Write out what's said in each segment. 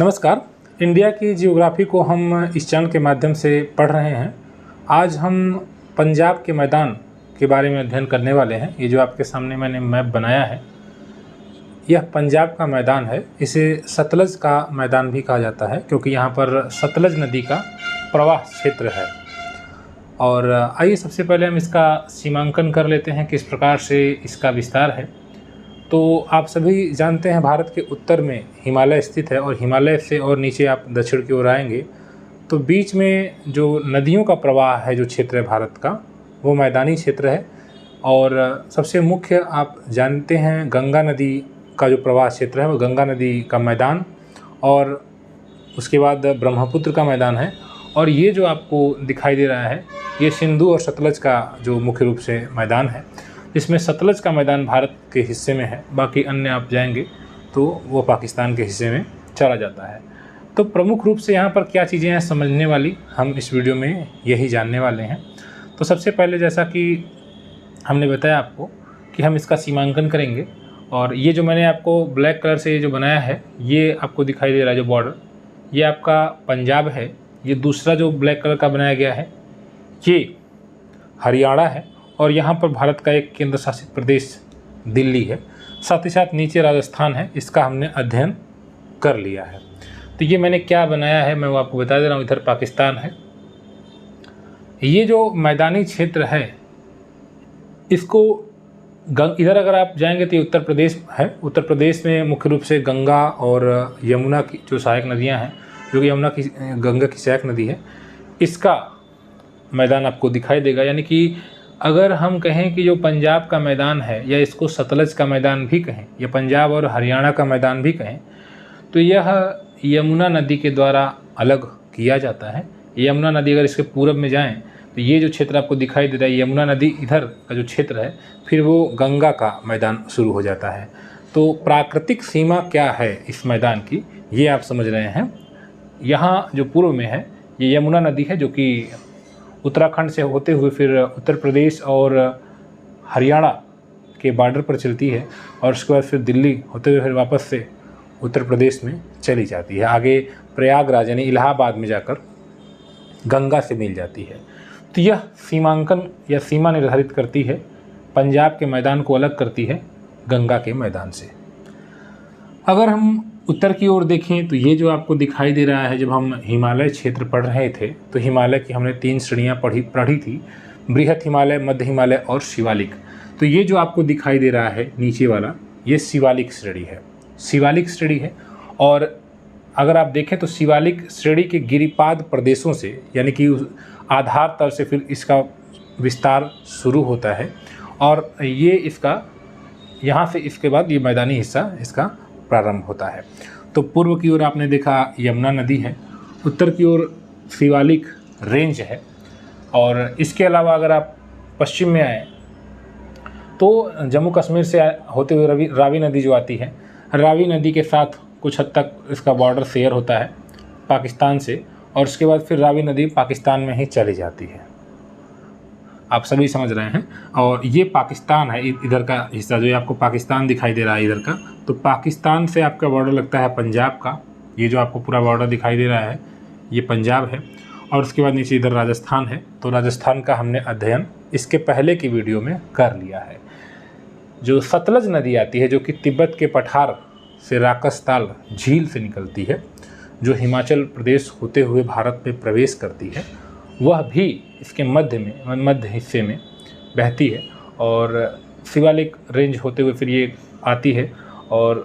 नमस्कार। इंडिया की जियोग्राफी को हम इस चैनल के माध्यम से पढ़ रहे हैं। आज हम पंजाब के मैदान के बारे में अध्ययन करने वाले हैं। ये जो आपके सामने मैंने मैप बनाया है, यह पंजाब का मैदान है। इसे सतलज का मैदान भी कहा जाता है क्योंकि यहाँ पर सतलज नदी का प्रवाह क्षेत्र है। और आइए सबसे पहले हम इसका सीमांकन कर लेते हैं, किस प्रकार से इसका विस्तार है। तो आप सभी जानते हैं भारत के उत्तर में हिमालय स्थित है और हिमालय से और नीचे आप दक्षिण की ओर आएंगे तो बीच में जो नदियों का प्रवाह है, जो क्षेत्र है भारत का, वो मैदानी क्षेत्र है। और सबसे मुख्य आप जानते हैं गंगा नदी का जो प्रवाह क्षेत्र है वो गंगा नदी का मैदान, और उसके बाद ब्रह्मपुत्र का मैदान है। और ये जो आपको दिखाई दे रहा है ये सिंधु और सतलज का जो मुख्य रूप से मैदान है, जिसमें सतलज का मैदान भारत के हिस्से में है, बाकी अन्य आप जाएंगे तो वो पाकिस्तान के हिस्से में चला जाता है। तो प्रमुख रूप से यहाँ पर क्या चीज़ें हैं समझने वाली, हम इस वीडियो में यही जानने वाले हैं। तो सबसे पहले जैसा कि हमने बताया आपको कि हम इसका सीमांकन करेंगे, और ये जो मैंने आपको ब्लैक कलर से जो बनाया है ये आपको दिखाई दे रहा है जो बॉर्डर, ये आपका पंजाब है। ये दूसरा जो ब्लैक कलर का बनाया गया है ये हरियाणा है, और यहाँ पर भारत का एक केंद्र शासित प्रदेश दिल्ली है। साथ ही साथ नीचे राजस्थान है, इसका हमने अध्ययन कर लिया है। तो ये मैंने क्या बनाया है मैं वो आपको बता दे रहा हूँ। इधर पाकिस्तान है। ये जो मैदानी क्षेत्र है इसको इधर अगर आप जाएंगे तो ये उत्तर प्रदेश है। उत्तर प्रदेश में मुख्य रूप से गंगा और यमुना की जो सहायक नदियाँ हैं, जो कि गंगा की सहायक नदी है, इसका मैदान आपको दिखाई देगा। यानी कि अगर हम कहें कि जो पंजाब का मैदान है, या इसको सतलज का मैदान भी कहें, या पंजाब और हरियाणा का मैदान भी कहें, तो यह यमुना नदी के द्वारा अलग किया जाता है। यमुना नदी अगर इसके पूरब में जाएं तो ये जो क्षेत्र आपको दिखाई दे रहा है यमुना नदी इधर का जो क्षेत्र है, फिर वो गंगा का मैदान शुरू हो जाता है। तो प्राकृतिक सीमा क्या है इस मैदान की, ये आप समझ रहे हैं। यहाँ जो पूर्व में है ये यमुना नदी है, जो कि उत्तराखंड से होते हुए फिर उत्तर प्रदेश और हरियाणा के बॉर्डर पर चलती है, और उसके बाद फिर दिल्ली होते हुए फिर वापस से उत्तर प्रदेश में चली जाती है। आगे प्रयागराज यानी इलाहाबाद में जाकर गंगा से मिल जाती है। तो यह सीमांकन या सीमा निर्धारित करती है, पंजाब के मैदान को अलग करती है गंगा के मैदान से। अगर हम उत्तर की ओर देखें तो ये जो आपको दिखाई दे रहा है, जब हम हिमालय क्षेत्र पढ़ रहे थे तो हिमालय की हमने 3 श्रेणियाँ पढ़ी थी, बृहत हिमालय, मध्य हिमालय और शिवालिक। तो ये जो आपको दिखाई दे रहा है नीचे वाला, ये शिवालिक श्रेणी है। शिवालिक श्रेणी है, और अगर आप देखें तो शिवालिक श्रेणी के गिरिपाद प्रदेशों से, यानी कि आधार तल से फिर इसका विस्तार शुरू होता है, और ये इसका यहाँ से इसके बाद ये मैदानी हिस्सा इसका प्रारंभ होता है। तो पूर्व की ओर आपने देखा यमुना नदी है, उत्तर की ओर शिवालिक रेंज है, और इसके अलावा अगर आप पश्चिम में आए तो जम्मू कश्मीर से होते हुए रावी नदी जो आती है, रावी नदी के साथ कुछ हद तक इसका बॉर्डर शेयर होता है पाकिस्तान से, और उसके बाद फिर रावी नदी पाकिस्तान में ही चली जाती है। आप सभी समझ रहे हैं। और ये पाकिस्तान है, इधर का हिस्सा जो आपको पाकिस्तान दिखाई दे रहा है इधर का, तो पाकिस्तान से आपका बॉर्डर लगता है पंजाब का। ये जो आपको पूरा बॉर्डर दिखाई दे रहा है ये पंजाब है, और उसके बाद नीचे इधर राजस्थान है। तो राजस्थान का हमने अध्ययन इसके पहले की वीडियो में कर लिया है। जो सतलज नदी आती है, जो कि तिब्बत के पठार से राकसताल झील से निकलती है, जो हिमाचल प्रदेश होते हुए भारत में प्रवेश करती है, वह भी इसके मध्य हिस्से में बहती है, और शिवालिक रेंज होते हुए फिर ये आती है और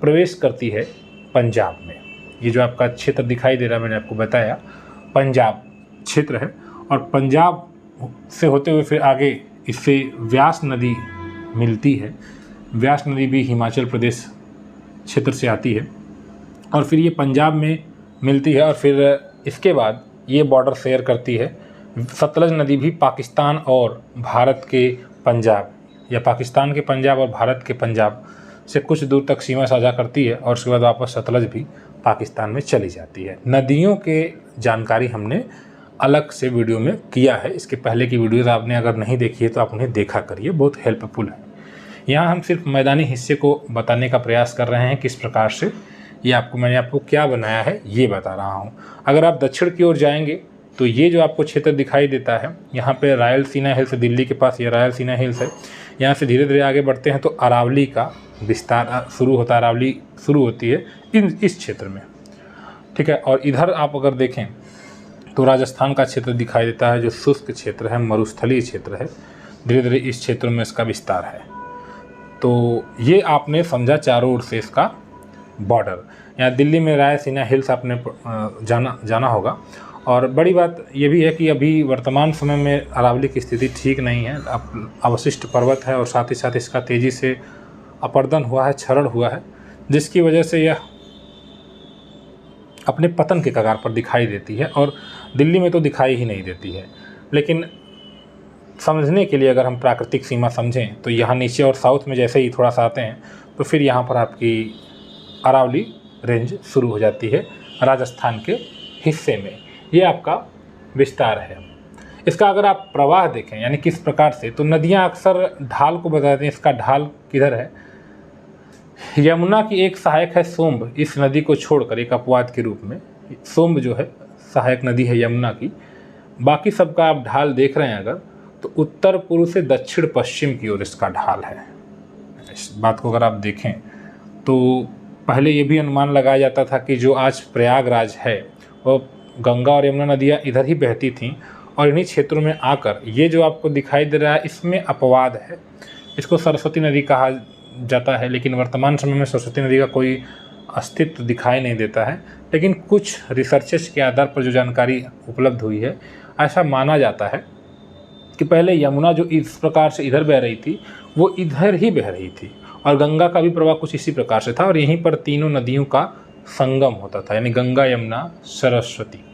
प्रवेश करती है पंजाब में। ये जो आपका क्षेत्र दिखाई दे रहा है मैंने आपको बताया पंजाब क्षेत्र है, और पंजाब से होते हुए फिर आगे इससे व्यास नदी मिलती है। व्यास नदी भी हिमाचल प्रदेश क्षेत्र से आती है, और फिर ये पंजाब में मिलती है, और फिर इसके बाद ये बॉर्डर शेयर करती है। सतलज नदी भी पाकिस्तान और भारत के पंजाब, या पाकिस्तान के पंजाब और भारत के पंजाब से कुछ दूर तक सीमा साझा करती है, और उसके बाद वापस सतलज भी पाकिस्तान में चली जाती है। नदियों के जानकारी हमने अलग से वीडियो में किया है। इसके पहले की वीडियोज़ आपने अगर नहीं देखी है तो आप उन्हें देखा करिए, बहुत हेल्पफुल है। यहाँ हम सिर्फ मैदानी हिस्से को बताने का प्रयास कर रहे हैं किस प्रकार से ये मैंने आपको क्या बनाया है ये बता रहा हूँ। अगर आप दक्षिण की ओर जाएंगे तो ये जो आपको क्षेत्र दिखाई देता है, यहाँ पे रायलसीना हिल्स, दिल्ली के पास ये रायलसीना हिल्स है। यहाँ से धीरे धीरे आगे बढ़ते हैं तो अरावली का विस्तार शुरू होता है, अरावली शुरू होती है इस क्षेत्र में, ठीक है। और इधर आप अगर देखें तो राजस्थान का क्षेत्र दिखाई देता है, जो शुष्क क्षेत्र है, मरुस्थलीय क्षेत्र है। धीरे धीरे इस क्षेत्र में इसका विस्तार है। तो ये आपने समझा चारों ओर से इसका बॉर्डर। यहाँ दिल्ली में रायसीना हिल्स आपने जाना होगा। और बड़ी बात ये भी है कि अभी वर्तमान समय में अरावली की स्थिति ठीक नहीं है। अवशिष्ट पर्वत है और साथ ही साथ इसका तेज़ी से अपरदन हुआ है, क्षरण हुआ है, जिसकी वजह से यह अपने पतन के कगार पर दिखाई देती है। और दिल्ली में तो दिखाई ही नहीं देती है। लेकिन समझने के लिए अगर हम प्राकृतिक सीमा समझें तो यहाँ नीचे और साउथ में जैसे ही थोड़ा सा आते हैं तो फिर यहाँ पर आपकी अरावली रेंज शुरू हो जाती है राजस्थान के हिस्से में। ये आपका विस्तार है। इसका अगर आप प्रवाह देखें यानी किस प्रकार से, तो नदियाँ अक्सर ढाल को बताते हैं। इसका ढाल किधर है? यमुना की एक सहायक है सोम्ब, इस नदी को छोड़कर एक अपवाद के रूप में सोम्ब जो है सहायक नदी है यमुना की। बाकी सबका आप ढाल देख रहे हैं अगर, तो उत्तर पूर्व से दक्षिण पश्चिम की ओर इसका ढाल है। इस बात को अगर आप देखें तो पहले ये भी अनुमान लगाया जाता था कि जो आज प्रयागराज है वो गंगा और यमुना नदियाँ इधर ही बहती थीं और इन्हीं क्षेत्रों में आकर ये जो आपको दिखाई दे रहा है इसमें अपवाद है। इसको सरस्वती नदी कहा जाता है, लेकिन वर्तमान समय में सरस्वती नदी का कोई अस्तित्व दिखाई नहीं देता है। लेकिन कुछ रिसर्चेस के आधार पर जो जानकारी उपलब्ध हुई है, ऐसा माना जाता है कि पहले यमुना जो इस प्रकार से इधर बह रही थी वो इधर ही बह रही थी और गंगा का भी प्रवाह कुछ इसी प्रकार से था और यहीं पर तीनों नदियों का संगम होता था, यानी गंगा, यमुना, सरस्वती।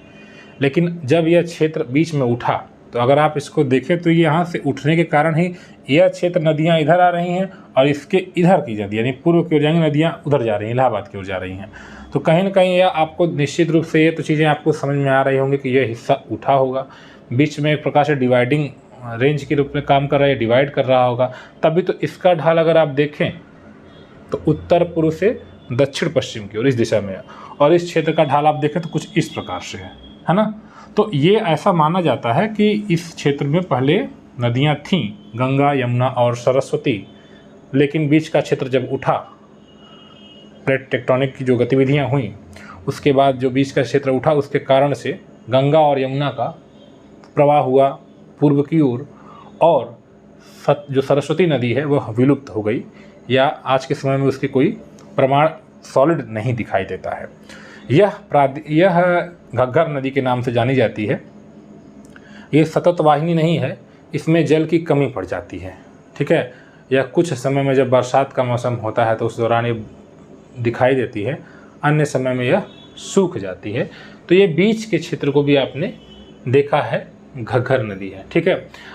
लेकिन जब यह क्षेत्र बीच में उठा तो अगर आप इसको देखें तो यहाँ से उठने के कारण ही यह क्षेत्र नदियाँ इधर आ रही हैं और इसके इधर की नदी यानी पूर्व की ओर जाएंगी नदियाँ उधर जा रही हैं, इलाहाबाद की ओर जा रही हैं। तो कहीं ना कहीं यह आपको निश्चित रूप से ये तो चीज़ें आपको समझ में आ रही होंगी कि यह हिस्सा उठा होगा, बीच में एक प्रकार से डिवाइडिंग रेंज के रूप में काम कर रहा है, डिवाइड कर रहा होगा। तभी तो इसका ढाल अगर आप देखें तो उत्तर पूर्व से दक्षिण पश्चिम की ओर इस दिशा में है और इस क्षेत्र का ढाल आप देखें तो कुछ इस प्रकार से है ना। तो ये ऐसा माना जाता है कि इस क्षेत्र में पहले नदियाँ थीं, गंगा, यमुना और सरस्वती, लेकिन बीच का क्षेत्र जब उठा, प्लेट टेक्टोनिक की जो गतिविधियाँ हुई उसके बाद जो बीच का क्षेत्र उठा उसके कारण से गंगा और यमुना का प्रवाह हुआ पूर्व की ओर और जो सरस्वती नदी है वह विलुप्त हो गई या आज के समय में उसकी कोई प्रमाण सॉलिड नहीं दिखाई देता है। यह घग्गर नदी के नाम से जानी जाती है। ये सतत वाहिनी नहीं है, इसमें जल की कमी पड़ जाती है, ठीक है। यह कुछ समय में जब बरसात का मौसम होता है तो उस दौरान ये दिखाई देती है, अन्य समय में यह सूख जाती है। तो ये बीच के क्षेत्र को भी आपने देखा है, घग्गर नदी है, ठीक है।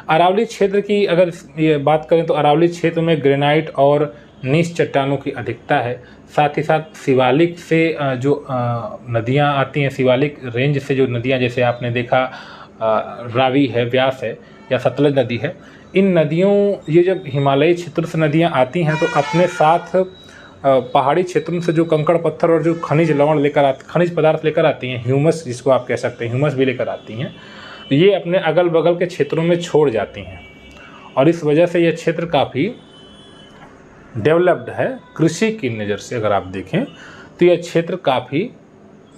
अरावली क्षेत्र की अगर ये बात करें तो अरावली क्षेत्र में ग्रेनाइट और नीच चट्टानों की अधिकता है। साथ ही साथ शिवालिक से जो नदियाँ आती हैं, शिवालिक रेंज से जो नदियाँ जैसे आपने देखा रावी है, व्यास है या सतलज नदी है, इन नदियों ये जब हिमालयी क्षेत्र से नदियाँ आती हैं तो अपने साथ पहाड़ी क्षेत्रों से जो कंकड़ पत्थर और जो खनिज लवण खनिज पदार्थ लेकर आती हैं, ह्यूमस जिसको आप कह सकते हैं, ह्यूमस भी लेकर आती हैं, ये अपने अगल बगल के क्षेत्रों में छोड़ जाती हैं और इस वजह से यह क्षेत्र काफ़ी डेवलप्ड है। कृषि की नज़र से अगर आप देखें तो यह क्षेत्र काफ़ी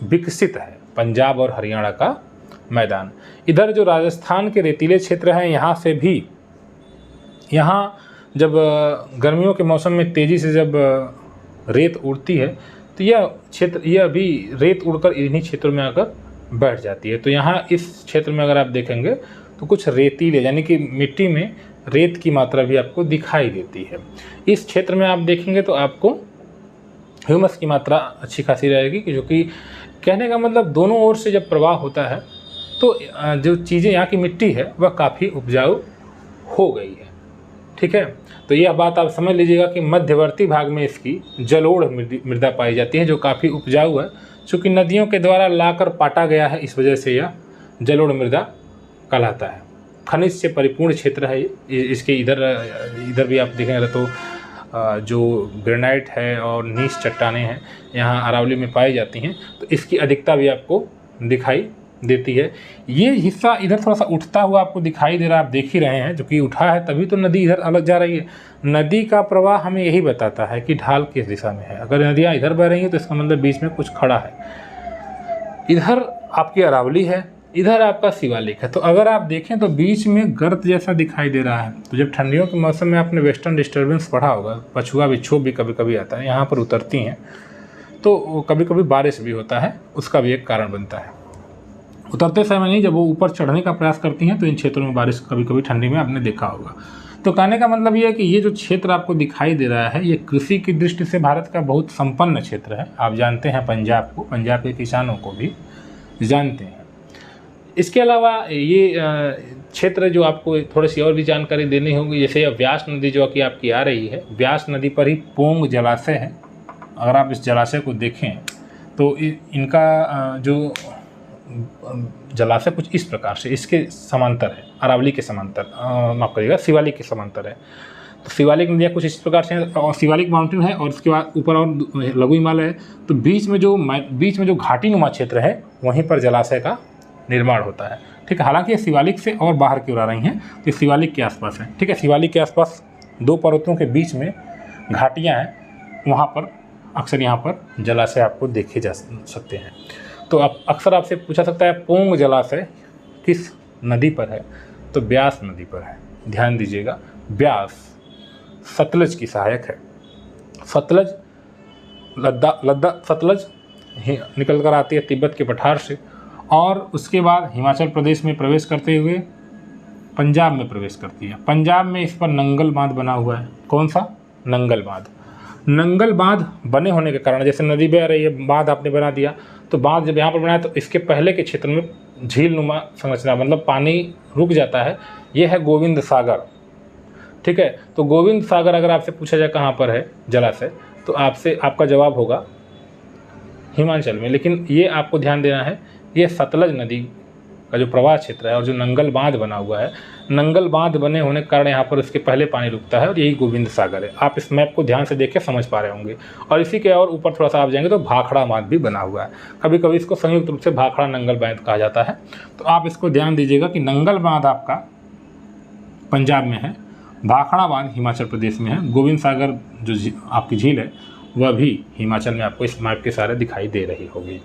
विकसित है, पंजाब और हरियाणा का मैदान। इधर जो राजस्थान के रेतीले क्षेत्र हैं, यहाँ से भी जब गर्मियों के मौसम में तेज़ी से जब रेत उड़ती है तो यह अभी रेत उड़कर इन्हीं क्षेत्रों में आकर बैठ जाती है। तो यहाँ इस क्षेत्र में अगर आप देखेंगे तो कुछ रेतीले यानी कि मिट्टी में रेत की मात्रा भी आपको दिखाई देती है। इस क्षेत्र में आप देखेंगे तो आपको ह्यूमस की मात्रा अच्छी खासी रहेगी, जो कि कहने का मतलब दोनों ओर से जब प्रवाह होता है तो जो चीज़ें यहाँ की मिट्टी है वह काफ़ी उपजाऊ हो गई है, ठीक है। तो यह बात आप समझ लीजिएगा कि मध्यवर्ती भाग में इसकी जलोढ़ मृदा पाई जाती है जो काफ़ी उपजाऊ है। चूँकि नदियों के द्वारा लाकर पाटा गया है, इस वजह से यह जलोढ़ मृदा कहलाता है। खनिज से परिपूर्ण क्षेत्र है इसके। इधर भी आप देखेंगे तो जो ग्रेनाइट है और नीच चट्टानें हैं यहाँ अरावली में पाई जाती हैं, तो इसकी अधिकता भी आपको दिखाई देती है। ये हिस्सा इधर थोड़ा सा उठता हुआ आपको दिखाई दे रहा है, आप देख ही रहे हैं, जो कि उठा है तभी तो नदी इधर अलग जा रही है। नदी का प्रवाह हमें यही बताता है कि ढाल किस दिशा में है। अगर नदियाँ इधर बह रही हैं तो इसका मतलब बीच में कुछ खड़ा है। इधर आपकी अरावली है, इधर आपका शिवालिक है। तो अगर आप देखें तो बीच में गर्त जैसा दिखाई दे रहा है। तो जब ठंडियों के मौसम में आपने वेस्टर्न डिस्टर्बेंस पढ़ा होगा, पछुआ विक्षोभ भी कभी कभी आता है, यहाँ पर उतरती हैं तो कभी कभी बारिश भी होता है, उसका भी एक कारण बनता है। उतरते समय नहीं, जब वो ऊपर चढ़ने का प्रयास करती हैं तो इन क्षेत्रों में बारिश कभी कभी ठंडी में आपने देखा होगा। तो कहने का मतलब ये है कि ये जो क्षेत्र आपको दिखाई दे रहा है, ये कृषि की दृष्टि से भारत का बहुत संपन्न क्षेत्र है। आप जानते हैं पंजाब को, पंजाब के किसानों को भी जानते हैं। इसके अलावा ये क्षेत्र जो आपको थोड़ी सी और भी जानकारी देनी होगी, जैसे व्यास नदी जो कि आपकी आ रही है, व्यास नदी पर ही पोंग जलाशय है। अगर आप इस जलाशय को देखें तो इनका जो जलाशय कुछ इस प्रकार से इसके समांतर है, अरावली के समांतर, माफ़ करिएगा, शिवालिक के समांतर है। तो शिवालिक नदियाँ कुछ इस प्रकार से हैं और शिवालिक माउंटेन है और उसके बाद ऊपर और लघु हिमालय है। तो बीच में जो घाटी नुमा क्षेत्र है, वहीं पर जलाशय का निर्माण होता है। ठीक है, हालांकि ये शिवालिक से और बाहर की ओर आ रही हैं, तो शिवालिक के आसपास है। ठीक है, शिवालिक के आसपास दो पर्वतों के बीच में घाटियाँ हैं, वहाँ पर अक्सर यहाँ पर जलाशय आपको देखे जा सकते हैं। तो आप अक्सर आपसे पूछा सकता है पोंग जलाशय किस नदी पर है, तो ब्यास नदी पर है। ध्यान दीजिएगा, ब्यास सतलज की सहायक है। सतलज सतलज निकल कर आती है तिब्बत के पठार से और उसके बाद हिमाचल प्रदेश में प्रवेश करते हुए पंजाब में प्रवेश करती है। पंजाब में इस पर नंगल बांध बना हुआ है। कौन सा? नंगल बांध। नंगल बांध बने होने के कारण, जैसे नदी बह रही है, बांध आपने बना दिया, तो बांध जब यहाँ पर बनाया तो इसके पहले के क्षेत्र में झील नुमा संरचना, मतलब पानी रुक जाता है। ये है गोविंद सागर। ठीक है, तो गोविंद सागर अगर आपसे पूछा जाए कहाँ पर है जलाशय, तो आपका जवाब होगा हिमाचल में। लेकिन ये आपको ध्यान देना है, ये सतलज नदी का जो प्रवाह क्षेत्र है और जो नंगल बांध बना हुआ है, नंगल बांध बने होने के कारण यहाँ पर उसके पहले पानी रुकता है और यही गोविंद सागर है। आप इस मैप को ध्यान से देख के समझ पा रहे होंगे। और इसी के और ऊपर थोड़ा सा आप जाएंगे तो भाखड़ा बांध भी बना हुआ है। कभी कभी इसको संयुक्त रूप से भाखड़ा नंगल बांध कहा जाता है। तो आप इसको ध्यान दीजिएगा कि नंगल बांध आपका पंजाब में है, भाखड़ा बांध हिमाचल प्रदेश में है, गोविंद सागर जो आपकी झील है वह भी हिमाचल में आपको इस मैप के सारे दिखाई दे रही होगी।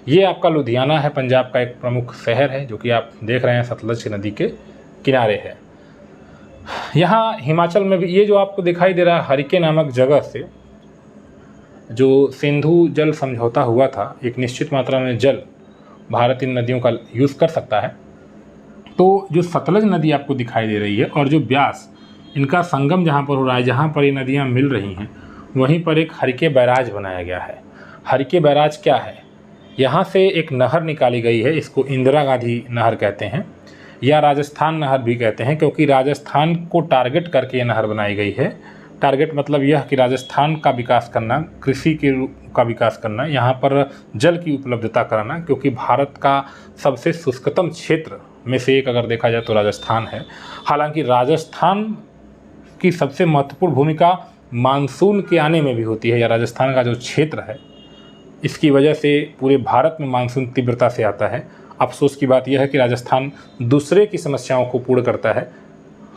ये आपका लुधियाना है, पंजाब का एक प्रमुख शहर है, जो कि आप देख रहे हैं सतलज नदी के किनारे है। यहाँ हिमाचल में भी ये जो आपको दिखाई दे रहा है हरिके नामक जगह से जो सिंधु जल समझौता हुआ था, एक निश्चित मात्रा में जल भारत इन नदियों का यूज़ कर सकता है। तो जो सतलज नदी आपको दिखाई दे रही है और जो ब्यास, इनका संगम जहाँ पर हो रहा है, जहाँ पर ये नदियाँ मिल रही हैं, वहीं पर एक हरिके बैराज बनाया गया है। हरिके बैराज क्या है? यहाँ से एक नहर निकाली गई है, इसको इंदिरा गांधी नहर कहते हैं या राजस्थान नहर भी कहते हैं, क्योंकि राजस्थान को टारगेट करके ये नहर बनाई गई है। टारगेट मतलब यह कि राजस्थान का विकास करना, कृषि का विकास करना, यहाँ पर जल की उपलब्धता कराना, क्योंकि भारत का सबसे शुष्कतम क्षेत्र में से एक अगर देखा जाए तो राजस्थान है। हालांकि राजस्थान की सबसे महत्वपूर्ण भूमिका मानसून के आने में भी होती है, या राजस्थान का जो क्षेत्र है इसकी वजह से पूरे भारत में मानसून तीव्रता से आता है। अफसोस की बात यह है कि राजस्थान दूसरे की समस्याओं को पूर्ण करता है,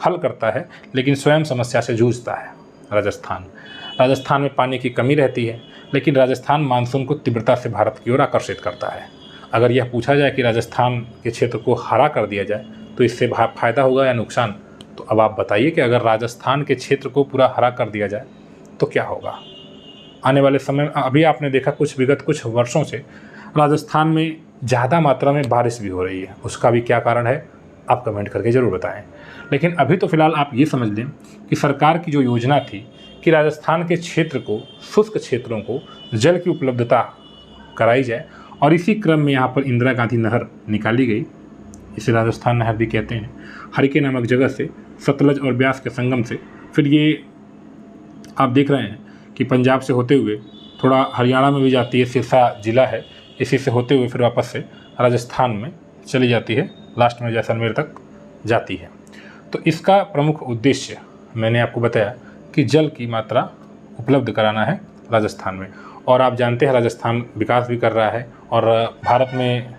हल करता है, लेकिन स्वयं समस्या से जूझता है। राजस्थान में पानी की कमी रहती है, लेकिन राजस्थान मानसून को तीव्रता से भारत की ओर आकर्षित करता है। अगर यह पूछा जाए कि राजस्थान के क्षेत्र को हरा कर दिया जाए तो इससे फ़ायदा होगा या नुकसान, तो अब आप बताइए कि अगर राजस्थान के क्षेत्र को पूरा हरा कर दिया जाए तो क्या होगा आने वाले समय में। अभी आपने देखा विगत कुछ वर्षों से राजस्थान में ज़्यादा मात्रा में बारिश भी हो रही है, उसका भी क्या कारण है आप कमेंट करके ज़रूर बताएं। लेकिन अभी तो फ़िलहाल आप ये समझ लें कि सरकार की जो योजना थी कि राजस्थान के क्षेत्र को, शुष्क क्षेत्रों को जल की उपलब्धता कराई जाए, और इसी क्रम में यहाँ पर इंदिरा गांधी नहर निकाली गई, इसे राजस्थान नहर भी कहते हैं, हरिके नामक जगह से सतलज और ब्यास के संगम से। फिर ये आप देख रहे हैं कि पंजाब से होते हुए थोड़ा हरियाणा में भी जाती है, सिरसा जिला है, इसी से होते हुए फिर वापस से राजस्थान में चली जाती है, लास्ट में जैसलमेर तक जाती है। तो इसका प्रमुख उद्देश्य मैंने आपको बताया कि जल की मात्रा उपलब्ध कराना है राजस्थान में। और आप जानते हैं राजस्थान विकास भी कर रहा है और भारत में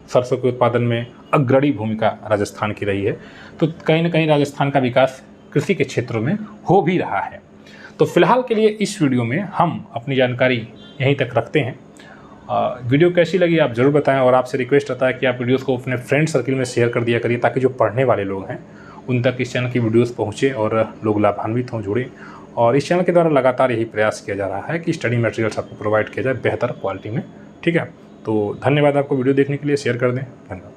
सरसों के उत्पादन में अग्रणी भूमिका राजस्थान की रही है। तो कहीं ना कहीं राजस्थान का विकास कृषि के क्षेत्रों में हो भी रहा है। तो फिलहाल के लिए इस वीडियो में हम अपनी जानकारी यहीं तक रखते हैं। वीडियो कैसी लगी आप ज़रूर बताएं और आपसे रिक्वेस्ट रहता है कि आप वीडियोस को अपने फ्रेंड सर्किल में शेयर कर दिया करिए, ताकि जो पढ़ने वाले लोग हैं उन तक इस चैनल की वीडियोस पहुँचे और लोग लाभान्वित हों, जुड़ें। और इस चैनल के द्वारा लगातार यही प्रयास किया जा रहा है कि स्टडी मटेरियल्स आपको प्रोवाइड किया जाए बेहतर क्वालिटी में। ठीक है, तो धन्यवाद आपको वीडियो देखने के लिए, शेयर कर दें। धन्यवाद।